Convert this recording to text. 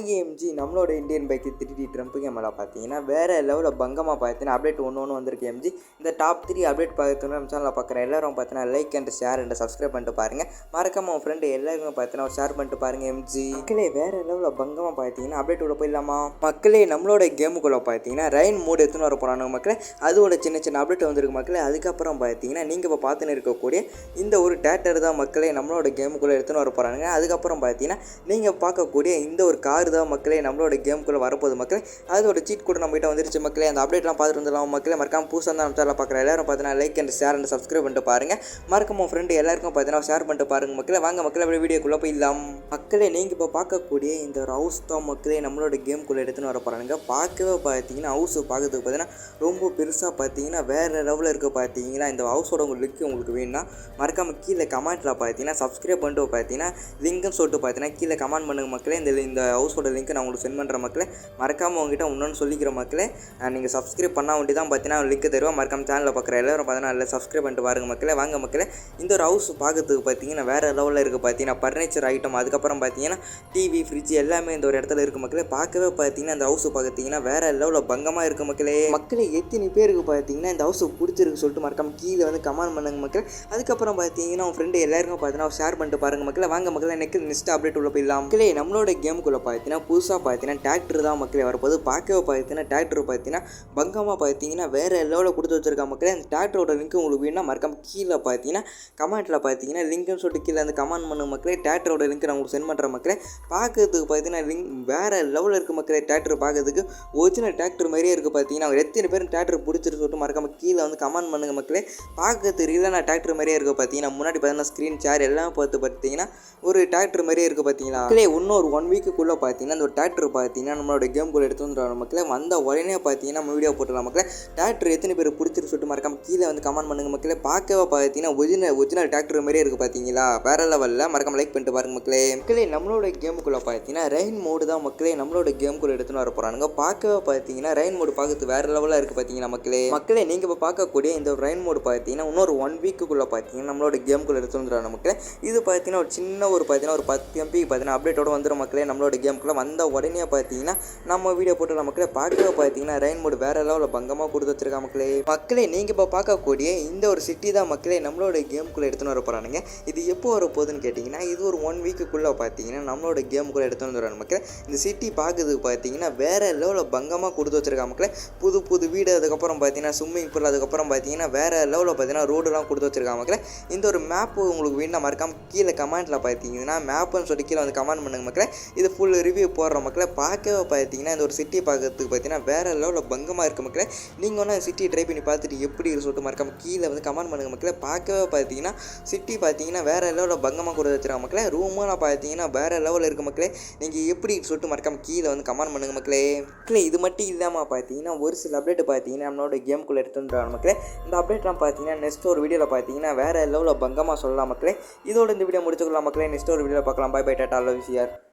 ஐஏஎம்ஜி நம்மளோட Indian bike 3D Trump camera பார்த்தீங்கன்னா வேறு லெவலில் பங்கமாக பார்த்தீங்கன்னா அப்டேட் ஒன்று வந்திருக்கு எம்ஜி. இந்த டாப் 3 அப்டேட் பார்த்துன்னு நம்ம சேனலில் பார்க்குற எல்லாரும் பார்த்தீங்கன்னா like and share and subscribe பண்ணிட்டு பாருங்கள். மறக்காம உங்கள் ஃப்ரெண்டு எல்லாருமே பார்த்தீங்கன்னா ஷேர் பண்ணிட்டு பாருங்கள் எம்ஜி. மக்களே வேறு லெவலில் பங்கமாக பார்த்தீங்கன்னா அப்டேட் உள்ள போயிடலாமா? மக்களே நம்மளோட கேமுக்குள்ளே பார்த்தீங்கன்னா ரெயின் மோடு எடுத்துன்னு வர போகிறாங்க மக்களே. அதோட சின்ன சின்ன அப்டேட் வந்திருக்கு மக்களே. அதுக்கப்புறம் பார்த்தீங்கன்னா நீங்கள் இப்போ பார்த்துன்னு இருக்கக்கூடிய இந்த ஒரு டேட்டர் தான் மக்களே நம்மளோட கேமுக்குள்ளே எடுத்துன்னு வர போகிறாங்க. அதுக்கப்புறம் பார்த்தீங்கன்னா நீங்கள் பார்க்கக்கூடிய இந்த ஒரு கார் தான் மக்களே நம்மளோட கேமுக்குள்ளே வரப்போகுது மக்களே. அதோட சீட் கூட நம்மகிட்ட வந்துருச்சு மக்களே. அந்த அப்டேட்லாம் பார்த்துட்டு வந்துடலாம் மக்களே. மறக்காம புதுசாக தான் நம்ம சேனலில் பார்க்குற எல்லாரும் பார்த்தீங்கன்னா like and share and subscribe பண்ணிட்டு பாருங்கள். மறக்காம உங்கள் ஃப்ரெண்டு எல்லாருக்கும் பார்த்தீங்கன்னா ஷேர் பண்ணிட்டு பாருங்கள் மக்களே. வாங்க மக்களே அப்படியே வீடியோக்குள்ளே போயிடலாம் மக்களே. நீங்கள் இப்போ பார்க்கக்கூடிய இந்த ஒரு ஹவுஸ் தான் மக்களே நம்மளோட கேமுக்குள்ளே எடுத்துன்னு வர போகிறாங்க. பார்க்கவே பார்த்தீங்கன்னா ஹவுஸ் பார்க்கறதுக்கு பார்த்தீங்கன்னா ரொம்ப பெருசாக பார்த்தீங்கன்னா வேறு லெவலில் இருக்க பார்த்தீங்கன்னா இந்த ஹவுஸோட லிங்க் உங்களுக்கு வேணும்னா மறக்காமல் கீழே கமெண்ட்டில் பார்த்தீங்கன்னா சப்ஸ்கிரைப் பண்ணிட்டு பார்த்தீங்கன்னா லிங்க்னு சொல்லிட்டு பார்த்தீங்கன்னா கீழே கமெண்ட் பண்ணுங்க மக்களே. இந்த ஹவுஸோட லிங்க் நான் உங்களுக்கு சென்ட் பண்ணுற மக்களே. மறக்காமல் உங்ககிட்ட இன்னொன்று சொல்லிக்கிற மக்களே, நீங்கள் சப்ஸ்கிரைப் பண்ணால் வேண்டி தான் பார்த்தீங்கன்னா லிங்க் தருவோம். மறக்காமல் சேனலில் பார்க்குற எல்லாரும் பார்த்தீங்கன்னா நல்லா சப்ஸ்கிரைப் பண்ணிட்டு பாருங்க மக்களே. வாங்க மக்களே இந்த ஒரு ஹவுஸ் பார்க்கறதுக்கு பார்த்தீங்கன்னா வேறு லெவலில் இருக்குது பார்த்தீங்கன்னா ஃபர்னிச்சர் ஐட்டம், அதுக்கப்புறம் பார்த்தீங்கன்னா டிவி ஃப்ரிட்ஜ் எல்லாமே இந்த ஒரு இடத்துல இருக்குது மக்களே. பார்க்கவே பார்த்தீங்கன்னா இந்த ஹவுஸ் பார்த்தீங்கன்னா வேறு லெவலில் பங்கமாக இருக்குது மக்களே. மக்களே எத்தனை பேருக்கு பார்த்தீங்கன்னா இந்த ஹவுஸ் பிடிச்சிருக்கு சொல்லிட்டு மறக்காமல் கீழே வந்து கமெண்ட் பண்ணுங்க மக்களே. அதுக்கப்புறம் பார்த்தீங்கன்னா உங்கள் ஃப்ரெண்டு எல்லாருக்கும் பார்த்தீங்கன்னா ஷேர் பண்ணிட்டு பாருங்க மக்களே. வாங்க மக்களே நெக்ஸ்ட் அப்டேட் உள்ள போயிடலாம் மக்களே. நம்மளோட கேமுக்குள்ளே பார்த்தீங்கன்னா புதுசாக பார்த்தீங்கன்னா டிராக்டர் தான் மக்களே வரப்போது. பார்க்கவே பார்த்தீங்கன்னா டிராக்டர் பார்த்தீங்கன்னா பங்கமாக பார்த்தீங்கன்னா வேறு லெவலில் கொடுத்து வச்சிருக்கா மக்களே. அந்த டிராக்டரோட லிங்க் உங்களுக்கு வேணும்னா மறக்காம கீழே பார்த்தீங்கன்னா கமெண்ட்டில் பார்த்தீங்கன்னா லிங்க்னு சொல்லிட்டு கீழே அந்த கமெண்ட் பண்ணு மக்களே. டிராக்டரோட லிங்க் நான் உங்களுக்கு சென்ட் பண்ணுற மக்களே. பார்க்கறதுக்கு பார்த்தீங்கன்னா லிங்க் வேறு லெவலில் இருக்குது மக்களே. டிராக்டர் பார்க்கறதுக்கு ஒரிஜினல் டிராக்டர் மாதிரியே இருக்குது பார்த்தீங்கன்னா. அவங்க எத்தனை பேர் டிராக்டர் பிடிச்சிட்டு சொல்லிட்டு மறக்காம கீழே வந்து கமெண்ட் பண்ணுங்க மக்களே. பார்க்கறதுக்கு ரியலான டிராக்டர் மாதிரியே இருக்குது பார்த்தீங்கன்னா. முன்னாடி பார்த்தீங்கன்னா ஸ்க்ரீன் சேர் எல்லாம் பார்த்தீங்கன்னா ஒரு டிராக்டர் மாதிரியே இருக்குது பார்த்தீங்களா மக்களே. இன்னொரு 1 வீக்குள்ளே பார்த்தீங்கன்னா இந்த ஒரு டிராக்டர் பார்த்தீங்கன்னா நம்மளோட கேமுக்குள்ளே எடுத்து வந்துடுவாங்க மக்களே. வந்த உடனே பார்த்தீங்கன்னா நம்ம வீடியோ போட்டுடலாம் மக்களே. டிராக்டர் எத்தனை பேர் பிடிச்சிட்டு சொல்லிட்டு மறக்காம கீழே வந்து கமெண்ட் பண்ணுங்க மக்களே. பார்க்கவே பார்த்தீங்கன்னா ஒரிஜினல் டிராக்டர் மாதிரியே இருக்குது பார்த்தீங்களா. வேறு லெவலில் மறக்காம லைக் பண்ணிட்டு பாருங்க மக்களே. மக்களே நம்மளோட கேமுக்குள்ளே பார்த்தீங்கன்னா ரெயின் மோடு தான் மக்களே நம்மளோட கேமுக்குள்ளே எடுத்துன்னு வர போகிறாங்க. பார்க்கவே பார்த்தீங்கன்னா ரெயின் மோடு பார்க்கறது வேறு லெவலில் இருக்குது பார்த்தீங்கன்னா மக்களே. மக்களே நீங்கள் இப்போ பார்க்கக்கூடிய இந்த ரெயின் மோடு பார்த்தீங்கன்னா இன்னொரு 1 வீக்குள்ளே பார்த்தீங்கன்னா நம்மளோட கேமுக்குள்ளே எடுத்து வந்துடுறாங்க மக்களே. இது பார்த்தீங்கன்னா ஒரு சின்ன ஒரு 10 MB பார்த்தீங்கன்னா அப்டேட்டோட வந்துடும் மக்களே. நம்மளோட கேமுக்குள்ளே வந்த உடனே பார்த்தீங்கன்னா நம்ம வீடியோ போட்டு மக்களே. பார்க்கவே பார்த்தீங்கன்னா ரெயின் மோடு வேறு லெவலில் பங்கமாக கொடுத்து வச்சிருக்கா மக்களே. மக்களே நீங்கள் இப்போ பார்க்கக்கூடிய இந்த ஒரு சிட்டி தான் மக்களே நம்மளோட கேமுக்குள்ளே எடுத்துன்னு வர போகிறானுங்க. இது எப்போ வர போகுதுன்னு கேட்டிங்கன்னா இது ஒரு 1 வீக்குள்ளே பார்த்தீங்கன்னா நம்மளோட கேமுக்குள்ளே எடுத்துன்னு வந்துடுறாங்க மக்களே. இந்த சிட்டி பார்க்கறதுக்கு பார்த்தீங்கன்னா வேறு லெவலில் பங்கமாக கொடுத்து வச்சிருக்கா மக்களே. புது வீடு, அதுக்கப்புறம் பார்த்தீங்கன்னா ஸ்விம்மிங் பூல், அதுக்கப்புறம் பார்த்தீங்கன்னா வேறு லெவலில் பார்த்தீங்கன்னா ரோடெலாம் கொடுத்து வச்சிருக்காங்க மக்களே. இந்த ஒரு மேப்பு உங்களுக்கு வேணும்னா மறக்காம கீழே கமெண்ட்டில் பார்த்தீங்கன்னா மேப்புன்னு சொல்லி கீழே வந்து கமெண்ட் பண்ணுங்க மக்களே. இது ஃபுல் ரிவ்யூ போடுற மக்களே. பார்க்கவே பார்த்தீங்கன்னா இந்த ஒரு சிட்டி பார்க்கறதுக்கு பார்த்தீங்கன்னா வேறு லெவலில் பங்கமாக இருக்குது மக்களே. நீங்கள் ஒன்றா சிட்டியை ட்ரை பண்ணி பார்த்துட்டு எப்படி சொல்லிட்டு மறக்காம கீழே வந்து கமெண்ட் பண்ணுங்க மக்களே. பார்க்கவே பார்த்தீங்கன்னா சிட்டி பார்த்தீங்கன்னா வேறு லெவலில் பங்கமாக கொடுத்து வச்சிருக்காங்க மக்களே. ரூமெல்லாம் பார்த்தீங்கன்னா வேறு லெவலில் இருக்குது மக்களே. நீங்கள் எப்படி சொல்லிட்டு மறக்காம கீழே வந்து கமெண்ட் பண்ணுங்க மக்களே. மக்களே இது மட்டும் இல்லாமல் பார்த்தீங்கன்னா ஒரு சில அப்டேட் பார்த்தீங்கன்னா நம்மளோட கேமுக்குள்ளே எடுத்து வந்துடுறாங்க மக்களே. இந்த அப்டேட்லாம் பார்த்தீங்கன்னா நெக்ஸ்ட் ஒரு வீடியோவில் பார்த்தீங்கன்னா வேறு லெவலில் பங்கமாக சொல்லலாம் மக்களே. இதோட இந்த வீடியோ முடிச்சுக்கலாம் மக்களே. நெக்ஸ்ட் ஒரு வீடியோவில் பார்க்கலாம். பை பை டாடா லவ் யூ.